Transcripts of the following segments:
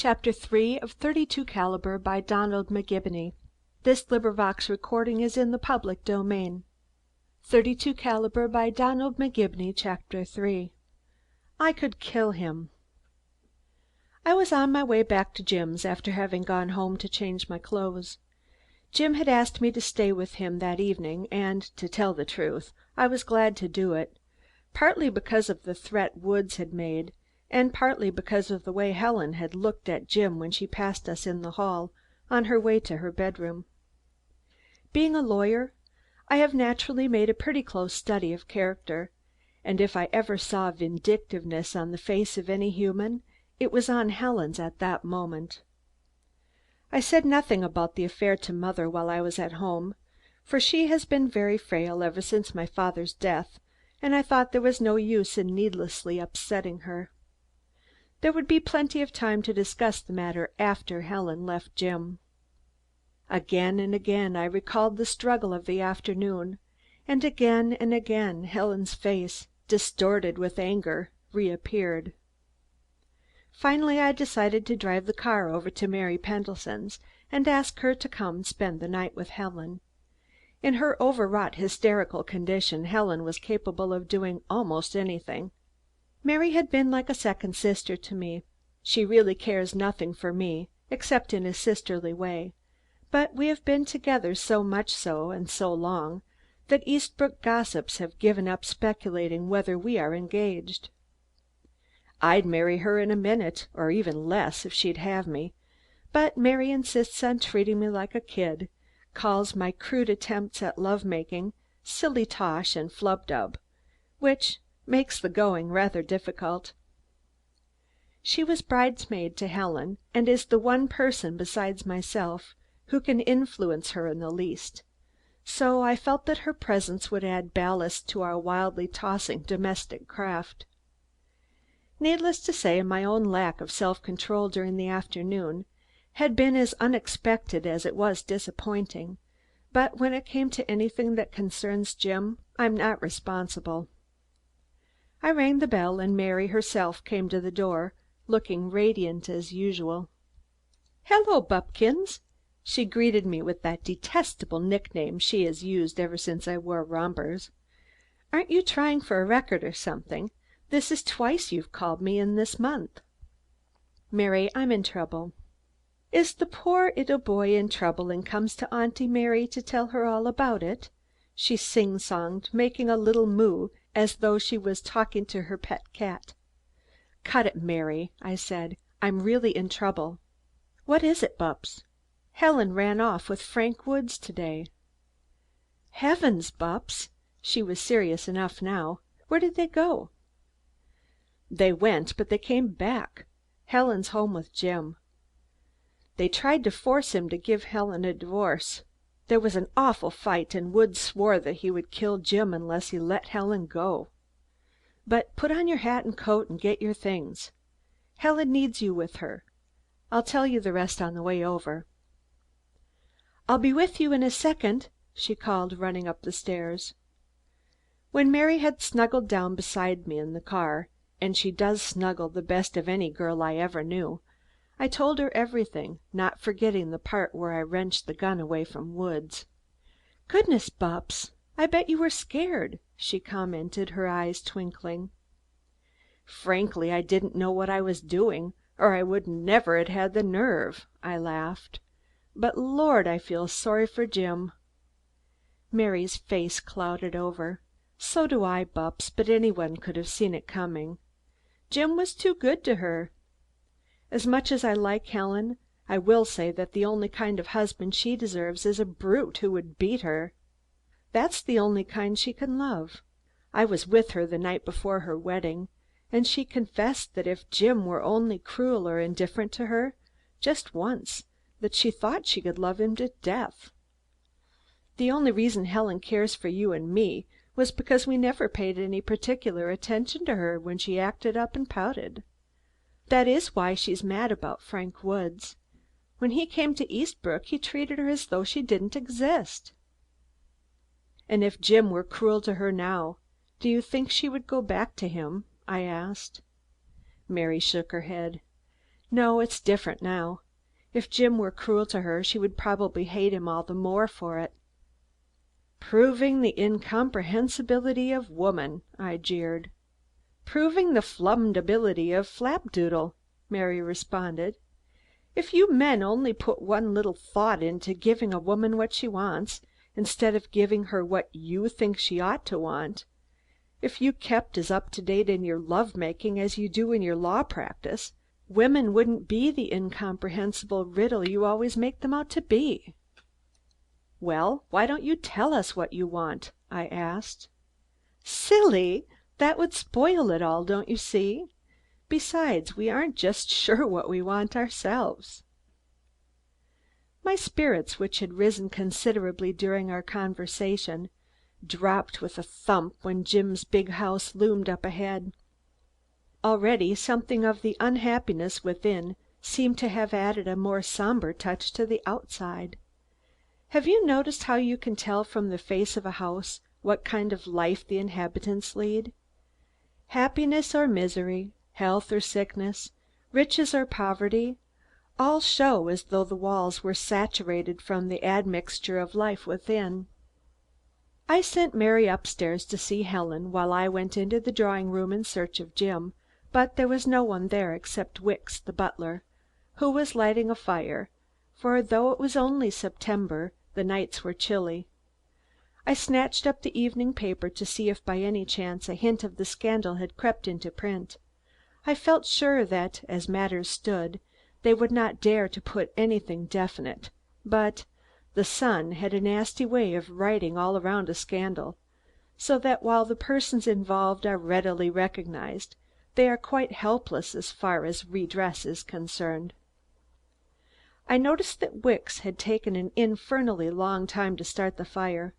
Chapter 3 of 32 Caliber by Donald McGibeny. This recording is in the public domain. 32 Caliber by Donald McGibeny, Chapter 3. I could kill him. I was on my way back to Jim's after having gone home to change my clothes. Jim had asked me to stay with him that evening, and, to tell the truth, I was glad to do it, partly because of the threat Woods had made, and partly because of the way Helen had looked at Jim when she passed us in the hall on her way to her bedroom. Being a lawyer, I have naturally made a pretty close study of character, and if I ever saw vindictiveness on the face of any human, it was on Helen's at that moment. I said nothing about the affair to Mother while I was at home, for she has been very frail ever since my father's death, and I thought there was no use in needlessly upsetting her. There would be plenty of time to discuss the matter after Helen left Jim. Again and again I recalled the struggle of the afternoon, and again Helen's face, distorted with anger, reappeared. Finally I decided to drive the car over to Mary Pendleton's and ask her to come spend the night with Helen. In her overwrought hysterical condition, Helen was capable of doing almost anything. Mary had been like a second sister to me. She really cares nothing for me, except in a sisterly way, but we have been together so much so and so long that Eastbrook gossips have given up speculating whether we are engaged. I'd marry her in a minute, or even less, if she'd have me, but Mary insists on treating me like a kid, calls my crude attempts at love making silly tosh and flub-dub, which makes the going rather difficult. She was bridesmaid to Helen, and is the one person besides myself who can influence her in the least, so I felt that her presence would add ballast to our wildly tossing domestic craft. Needless to say, my own lack of self-control during the afternoon had been as unexpected as it was disappointing, but when it came to anything that concerns Jim, I'm not responsible. I rang the bell and Mary herself came to the door, looking radiant as usual. "Hello, Buppkins!" She greeted me with that detestable nickname she has used ever since I wore rompers. "Aren't you trying for a record or something? This is twice you've called me in this month." "Mary, I'm in trouble." "Is the poor 'ittle boy in trouble and comes to Auntie Mary to tell her all about it?" She sing-songed, making a little moo as though she was talking to her pet cat. "Cut it, Mary," I said. "I'm really in trouble." "What is it, Bupps?" "Helen ran off with Frank Woods today." "Heavens, Bupps!" She was serious enough now. "Where did they go?" "They went, but they came back. Helen's home with Jim. They tried to force him to give Helen a divorce. There was an awful fight and Woods swore that he would kill Jim unless he let Helen go. But put on your hat and coat and get your things. Helen needs you with her. I'll tell you the rest on the way over." "I'll be with you in a second," she called, running up the stairs. When Mary had snuggled down beside me in the car, and she does snuggle the best of any girl I ever knew, I told her everything, not forgetting the part where I wrenched the gun away from Woods. "Goodness, Bupps, I bet you were scared," she commented, her eyes twinkling. "Frankly, I didn't know what I was doing, or I would never have had the nerve," I laughed. "But Lord, I feel sorry for Jim." Mary's face clouded over. "So do I, Bupps, but anyone could have seen it coming. Jim was too good to her. As much as I like Helen, I will say that the only kind of husband she deserves is a brute who would beat her. That's the only kind she can love. I was with her the night before her wedding, and she confessed that if Jim were only cruel or indifferent to her, just once, that she thought she could love him to death. The only reason Helen cares for you and me was because we never paid any particular attention to her when she acted up and pouted. That is why she's mad about Frank Woods. When he came to Eastbrook he treated her as though she didn't exist." "And if Jim were cruel to her now, do you think she would go back to him?" I asked. Mary shook her head. No, it's different now. If Jim were cruel to her, she would probably hate him all the more for it." "Proving the incomprehensibility of woman," I jeered. "Proving the flumdability of flapdoodle," Mary responded. "If you men only put one little thought into giving a woman what she wants, instead of giving her what you think she ought to want, if you kept as up to date in your love making as you do in your law practice, women wouldn't be the incomprehensible riddle you always make them out to be." "Well, why don't you tell us what you want?" I asked. "Silly! That would spoil it all, don't you see? Besides, we aren't just sure what we want ourselves." My spirits, which had risen considerably during our conversation, dropped with a thump when Jim's big house loomed up ahead. Already something of the unhappiness within seemed to have added a more somber touch to the outside. Have you noticed how you can tell from the face of a house what kind of life the inhabitants lead? Happiness or misery, health or sickness, riches or poverty, all show as though the walls were saturated from the admixture of life within. I sent Mary upstairs to see Helen while I went into the drawing room in search of Jim, but there was no one there except Wicks, the butler, who was lighting a fire, for though it was only September, the nights were chilly. I snatched up the evening paper to see if by any chance a hint of the scandal had crept into print. I felt sure that, as matters stood, they would not dare to put anything definite, but the Sun had a nasty way of writing all around a scandal, so that while the persons involved are readily recognized, they are quite helpless as far as redress is concerned. I noticed that Wicks had taken an infernally long time to start the fire.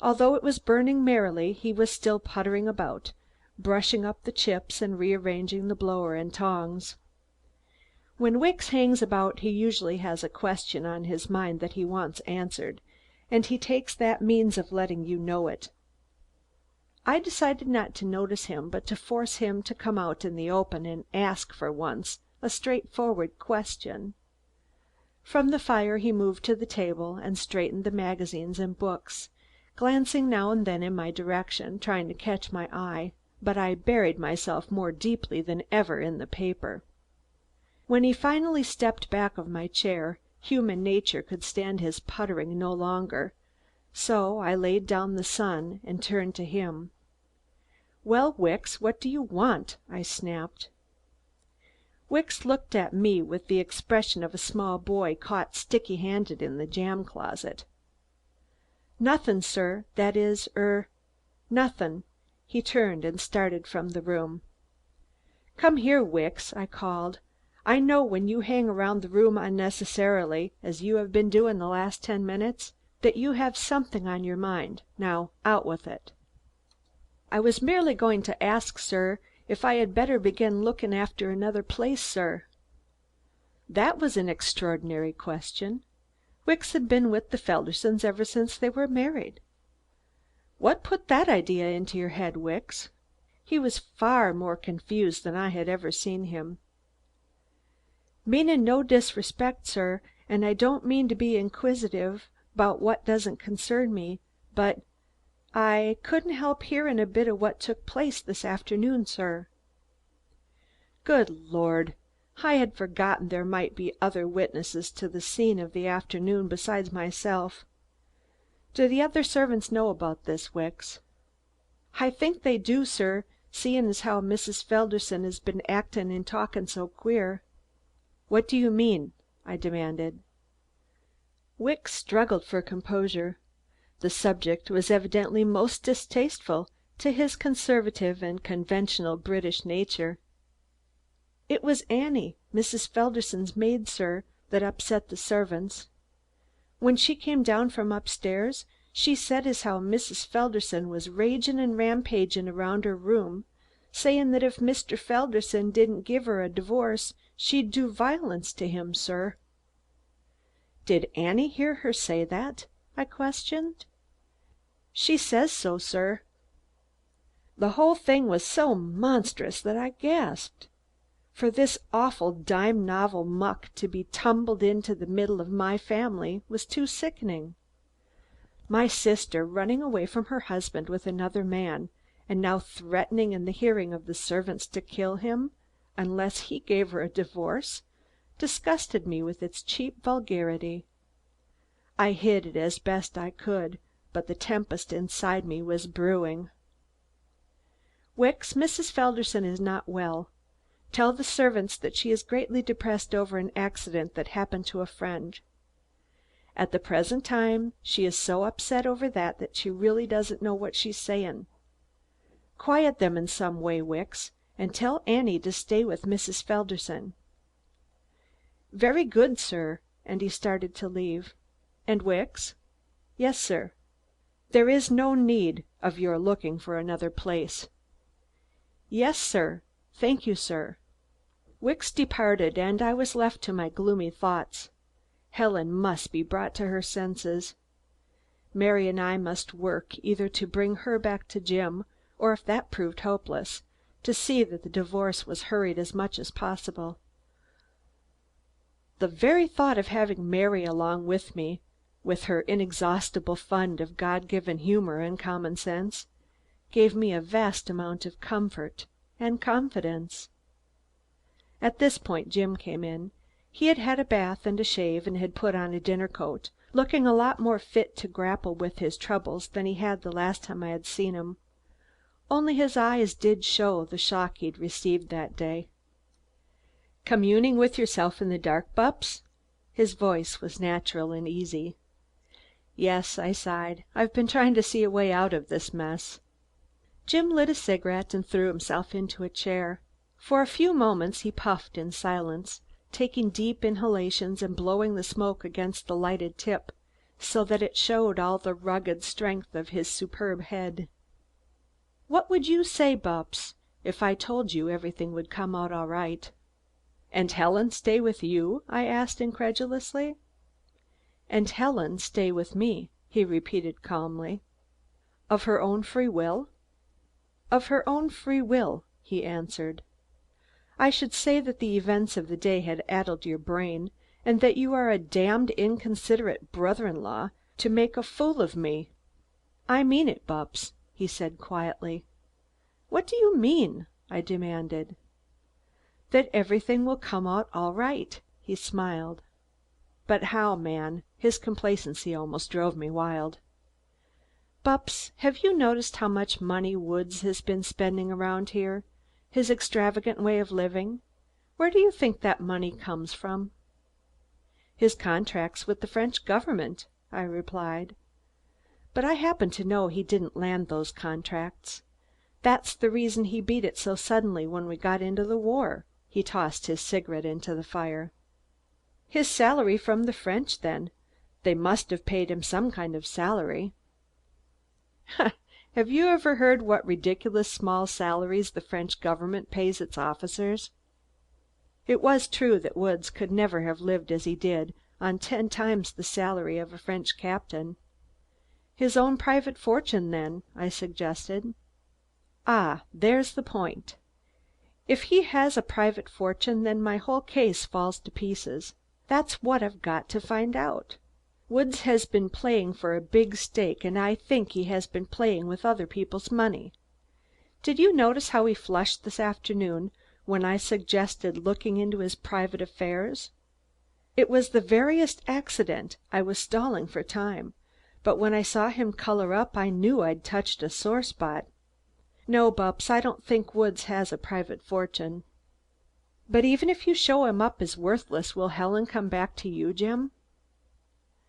Although it was burning merrily, he was still puttering about, brushing up the chips and rearranging the blower and tongs. When Wicks hangs about he usually has a question on his mind that he wants answered, and he takes that means of letting you know it. I decided not to notice him, but to force him to come out in the open and ask, for once, a straightforward question. From the fire he moved to the table and straightened the magazines and books, glancing now and then in my direction, trying to catch my eye, but I buried myself more deeply than ever in the paper. When he finally stepped back of my chair, human nature could stand his puttering no longer, so I laid down the Sun and turned to him. "Well, Wicks, what do you want?" I snapped. Wicks looked at me with the expression of a small boy caught sticky-handed in the jam closet. "Nothin', sir, that is, nothin'." He turned and started from the room. "Come here, Wicks," I called. "I know when you hang around the room unnecessarily, as you have been doing the last 10 minutes, that you have something on your mind. Now, out with it." "I was merely going to ask, sir, if I had better begin looking after another place, sir." That was an extraordinary question. Wicks had been with the Feldersons ever since they were married. "What put that idea into your head, Wicks?" He was far more confused than I had ever seen him. "Meanin' no disrespect, sir, and I don't mean to be inquisitive 'bout what doesn't concern me, but I couldn't help hearin' a bit of what took place this afternoon, sir." Good Lord! I had forgotten there might be other witnesses to the scene of the afternoon besides myself. "Do the other servants know about this, Wicks?" "I think they do, sir, seein' as how Mrs. Felderson has been actin' and talkin' so queer." "What do you mean?" I demanded. Wicks struggled for composure. The subject was evidently most distasteful to his conservative and conventional British nature. "It was Annie, Mrs. Felderson's maid, sir, that upset the servants. When she came down from upstairs, she said as how Mrs. Felderson was ragin' and rampagin' around her room, sayin' that if Mr. Felderson didn't give her a divorce, she'd do violence to him, sir." "Did Annie hear her say that?" I questioned. "She says so, sir." The whole thing was so monstrous that I gasped. For this awful dime novel muck to be tumbled into the middle of my family was too sickening. My sister running away from her husband with another man, and now threatening in the hearing of the servants to kill him unless he gave her a divorce, disgusted me with its cheap vulgarity. I hid it as best I could, but the tempest inside me was brewing. "Wicks, Mrs. Felderson is not well. Tell the servants that she is greatly depressed over an accident that happened to a friend. At the present time she is so upset over that she really doesn't know what she's saying. Quiet them in some way, Wicks, and tell Annie to stay with Mrs. Felderson." "Very good, sir," and he started to leave. "And Wicks?" "Yes, sir." "There is no need of your looking for another place." "Yes, sir. Thank you, sir." Wicks departed, and I was left to my gloomy thoughts. Helen must be brought to her senses. Mary and I must work either to bring her back to Jim, or if that proved hopeless, to see that the divorce was hurried as much as possible. The very thought of having Mary along with me, with her inexhaustible fund of God-given humor and common sense, gave me a vast amount of comfort and confidence. At this point Jim came in. He had had a bath and a shave and had put on a dinner coat, looking a lot more fit to grapple with his troubles than he had the last time I had seen him. Only his eyes did show the shock he'd received that day. "Communing with yourself in the dark, Bupps?" His voice was natural and easy. "Yes," I sighed. "I've been trying to see a way out of this mess." Jim lit a cigarette and threw himself into a chair. For a few moments he puffed in silence, taking deep inhalations and blowing the smoke against the lighted tip, so that it showed all the rugged strength of his superb head. "What would you say, Bupps, if I told you everything would come out all right?" "And Helen stay with you?" I asked incredulously. "And Helen stay with me," he repeated calmly. "Of her own free will?" "Of her own free will," he answered. "I should say that the events of the day had addled your brain, and that you are a damned inconsiderate brother-in-law to make a fool of me." "I mean it, Bupps," he said quietly. "What do you mean?" I demanded. "That everything will come out all right," he smiled. "But how, man?" His complacency almost drove me wild. "Bupps, have you noticed how much money Woods has been spending around here? His extravagant way of living? Where do you think that money comes from?" "His contracts with the French government," I replied. "But I happen to know he didn't land those contracts. That's the reason he beat it so suddenly when we got into the war." He tossed his cigarette into the fire. "His salary from the French, then. They must have paid him some kind of salary." "Have you ever heard what ridiculous small salaries the French government pays its officers?" It was true that Woods could never have lived as he did on 10 times the salary of a French captain. "His own private fortune, then," I suggested. "Ah, there's the point. If he has a private fortune, then my whole case falls to pieces. That's what I've got to find out. Woods has been playing for a big stake, and I think he has been playing with other people's money. Did you notice how he flushed this afternoon when I suggested looking into his private affairs? It was the veriest accident. I was stalling for time, but when I saw him color up I knew I'd touched a sore spot. No, Bupps, I don't think Woods has a private fortune." "But even if you show him up as worthless, will Helen come back to you, Jim?"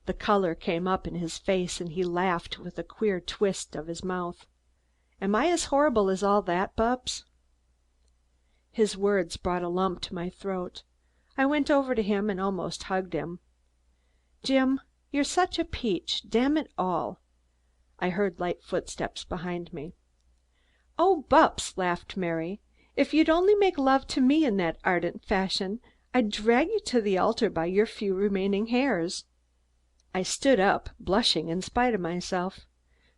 The color came up in his face and he laughed with a queer twist of his mouth. "Am I as horrible as all that, Bupps?" His words brought a lump to my throat. I went over to him and almost hugged him. "Jim, you're such a peach, damn it all!" I heard light footsteps behind me. "Oh, Bupps," laughed Mary, "if you'd only make love to me in that ardent fashion, I'd drag you to the altar by your few remaining hairs." I stood up, blushing in spite of myself.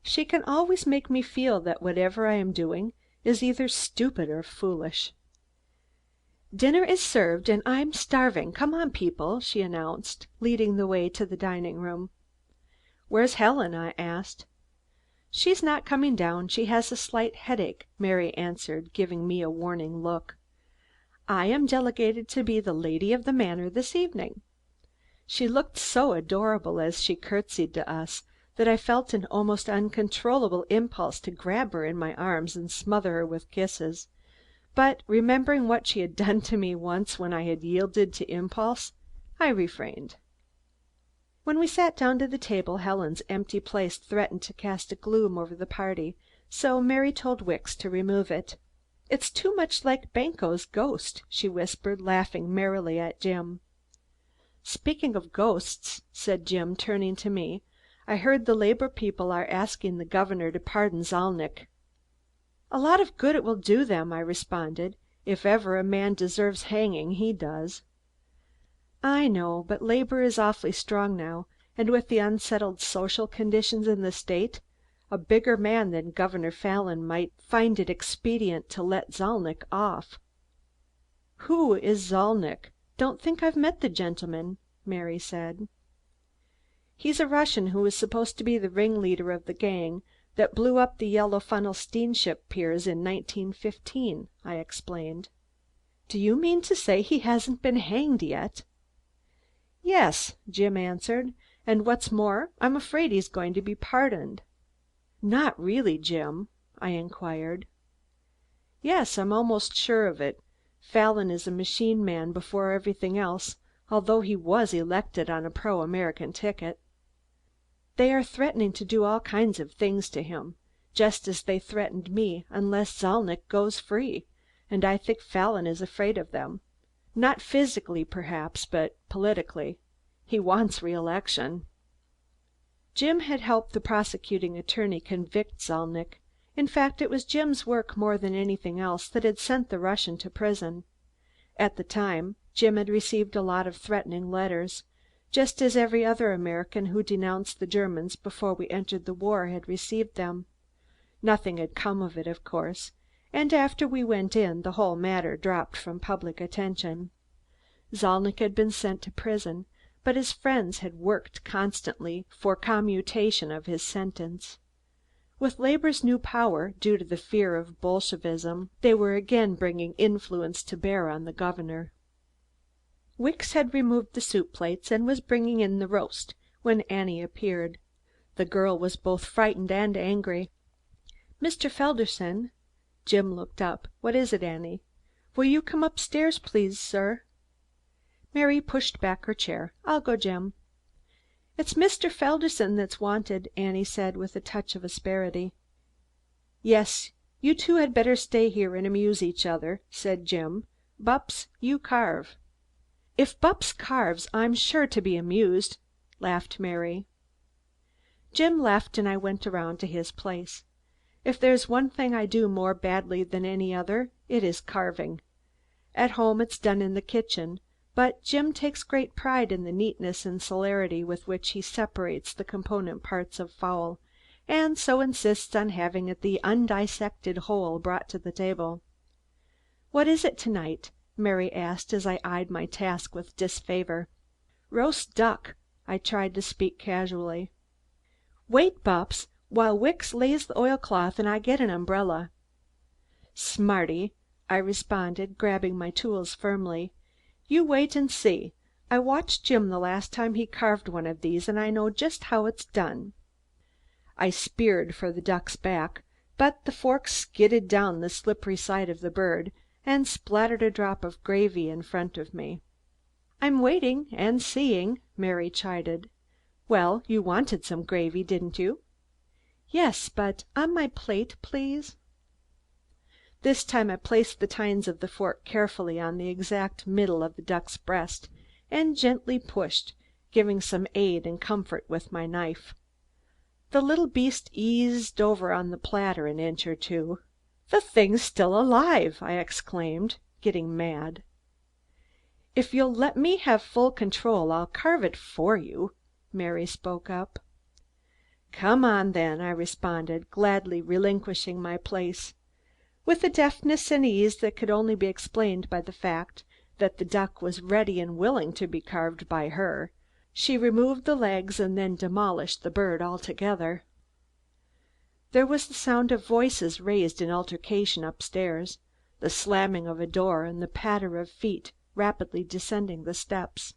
She can always make me feel that whatever I am doing is either stupid or foolish. "Dinner is served and I'm starving. Come on, people," she announced, leading the way to the dining room. "Where's Helen?" I asked. "She's not coming down. She has a slight headache," Mary answered, giving me a warning look. "I am delegated to be the lady of the manor this evening." She looked so adorable as she curtsied to us that I felt an almost uncontrollable impulse to grab her in my arms and smother her with kisses, but remembering what she had done to me once when I had yielded to impulse, I refrained. When we sat down to the table, Helen's empty place threatened to cast a gloom over the party, so Mary told Wicks to remove it. "It's too much like Banquo's ghost," she whispered, laughing merrily at Jim. "Speaking of ghosts," said Jim, turning to me, "I heard the labor people are asking the governor to pardon Zalnitch." "A lot of good it will do them," I responded. "If ever a man deserves hanging, he does." "I know, but labor is awfully strong now, and with the unsettled social conditions in the state, a bigger man than Governor Fallon might find it expedient to let Zalnitch off." "Who is Zalnitch? Don't think I've met the gentleman," Mary said. "He's a Russian who was supposed to be the ringleader of the gang that blew up the Yellow Funnel steamship piers in 1915," I explained. "Do you mean to say he hasn't been hanged yet?" "Yes," Jim answered, "and what's more, I'm afraid he's going to be pardoned." "Not really, Jim?" I inquired. "Yes, I'm almost sure of it. Fallon is a machine man before everything else, although he was elected on a pro-American ticket. They are threatening to do all kinds of things to him, just as they threatened me unless Zalnitch goes free, and I think Fallon is afraid of them. Not physically, perhaps, but politically. He wants re-election." Jim had helped the prosecuting attorney convict Zalnitch. In fact, it was Jim's work more than anything else that had sent the Russian to prison. At the time, Jim had received a lot of threatening letters, just as every other American who denounced the Germans before we entered the war had received them. Nothing had come of it, of course, and after we went in, the whole matter dropped from public attention. Zalnitch had been sent to prison, but his friends had worked constantly for commutation of his sentence. With labor's new power, due to the fear of Bolshevism, they were again bringing influence to bear on the governor. Wicks had removed the soup plates and was bringing in the roast when Annie appeared. The girl was both frightened and angry. "Mr. Felderson." Jim looked up. "What is it, Annie?" "Will you come upstairs, please, sir?" Mary pushed back her chair. "I'll go, Jim." "It's Mr. Felderson that's wanted," Annie said with a touch of asperity. "Yes, you two had better stay here and amuse each other," said Jim. "Bupps, you carve." "If Bupps carves, I'm sure to be amused," laughed Mary. Jim left and I went around to his place. If there's one thing I do more badly than any other, it is carving. At home it's done in the kitchen, but Jim takes great pride in the neatness and celerity with which he separates the component parts of fowl, and so insists on having the undissected whole brought to the table. "What is it tonight?" Mary asked as I eyed my task with disfavor. "Roast duck." I tried to speak casually. "Wait, Bupps, while Wicks lays the oilcloth and I get an umbrella." "Smarty," I responded, grabbing my tools firmly. "You wait and see. I watched Jim the last time he carved one of these and I know just how it's done." I speared for the duck's back, but the fork skidded down the slippery side of the bird and splattered a drop of gravy in front of me. "I'm waiting and seeing," Mary chided. "Well, you wanted some gravy, didn't you?" "Yes, but on my plate, please." This time I placed the tines of the fork carefully on the exact middle of the duck's breast and gently pushed, giving some aid and comfort with my knife. The little beast eased over on the platter an inch or two. "The thing's still alive!" I exclaimed, getting mad. "If you'll let me have full control, I'll carve it for you," Mary spoke up. "Come on, then," I responded, gladly relinquishing my place. With a deftness and ease that could only be explained by the fact that the duck was ready and willing to be carved by her, she removed the legs and then demolished the bird altogether. There was the sound of voices raised in altercation upstairs, the slamming of a door and the patter of feet rapidly descending the steps.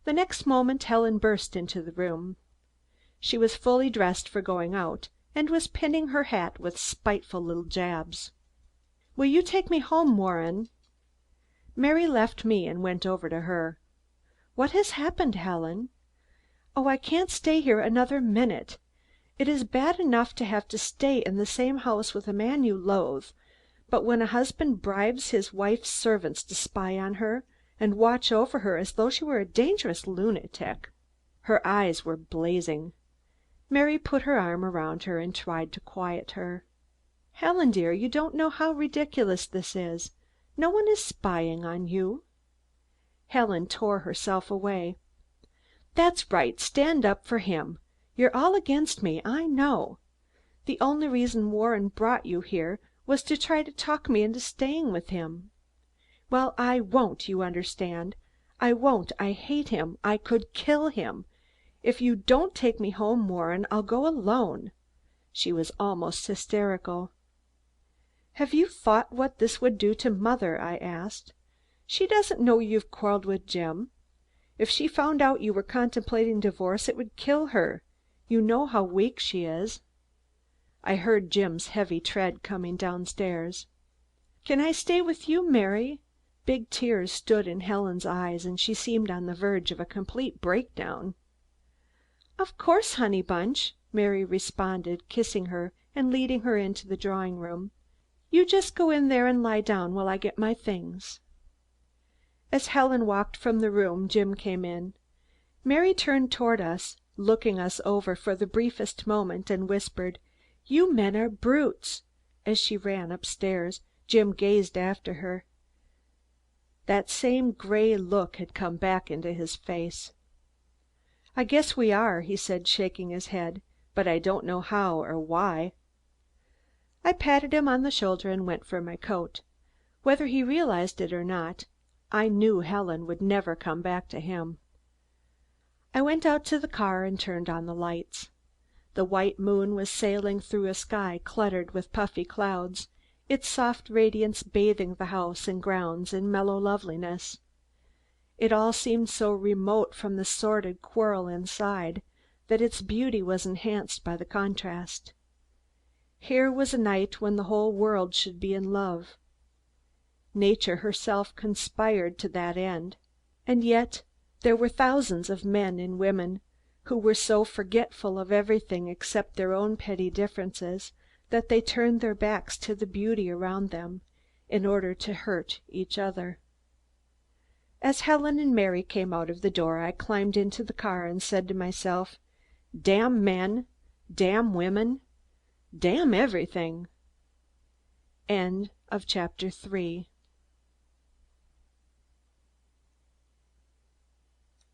The next moment Helen burst into the room. She was fully dressed for going out, and was pinning her hat with spiteful little jabs. "Will you take me home, Warren?" Mary left me and went over to her. "What has happened, Helen?" "Oh, I can't stay here another minute. It is bad enough to have to stay in the same house with a man you loathe, but when a husband bribes his wife's servants to spy on her and watch over her as though she were a dangerous lunatic." Her eyes were blazing. Mary put her arm around her and tried to quiet her. "Helen, dear, you don't know how ridiculous this is. No one is spying on you." Helen tore herself away. "That's right, stand up for him. You're all against me, I know. The only reason Warren brought you here was to try to talk me into staying with him. Well, I won't, you understand. I won't. I hate him. I could kill him. If you don't take me home, Warren, I'll go alone." She was almost hysterical. "Have you thought what this would do to Mother?" I asked. "She doesn't know you've quarreled with Jim. If she found out you were contemplating divorce, it would kill her. You know how weak she is." I heard Jim's heavy tread coming downstairs. "Can I stay with you, Mary?" Big tears stood in Helen's eyes, and she seemed on the verge of a complete breakdown. "Of course, honey bunch," Mary responded, kissing her and leading her into the drawing room. "You just go in there and lie down while I get my things." As Helen walked from the room, Jim came in. Mary turned toward us, looking us over for the briefest moment, and whispered, "You men are brutes." As she ran upstairs, Jim gazed after her. That same gray look had come back into his face. "I guess we are," he said, shaking his head, "but I don't know how or why." I patted him on the shoulder and went for my coat. Whether he realized it or not, I knew Helen would never come back to him. I went out to the car and turned on the lights. The white moon was sailing through a sky cluttered with puffy clouds, its soft radiance bathing the house and grounds in mellow loveliness. It all seemed so remote from the sordid quarrel inside that its beauty was enhanced by the contrast. Here was a night when the whole world should be in love. Nature herself conspired to that end, and yet there were thousands of men and women who were so forgetful of everything except their own petty differences that they turned their backs to the beauty around them in order to hurt each other. As Helen and Mary came out of the door, I climbed into the car and said to myself, "Damn men, damn women, damn everything." End of chapter 3.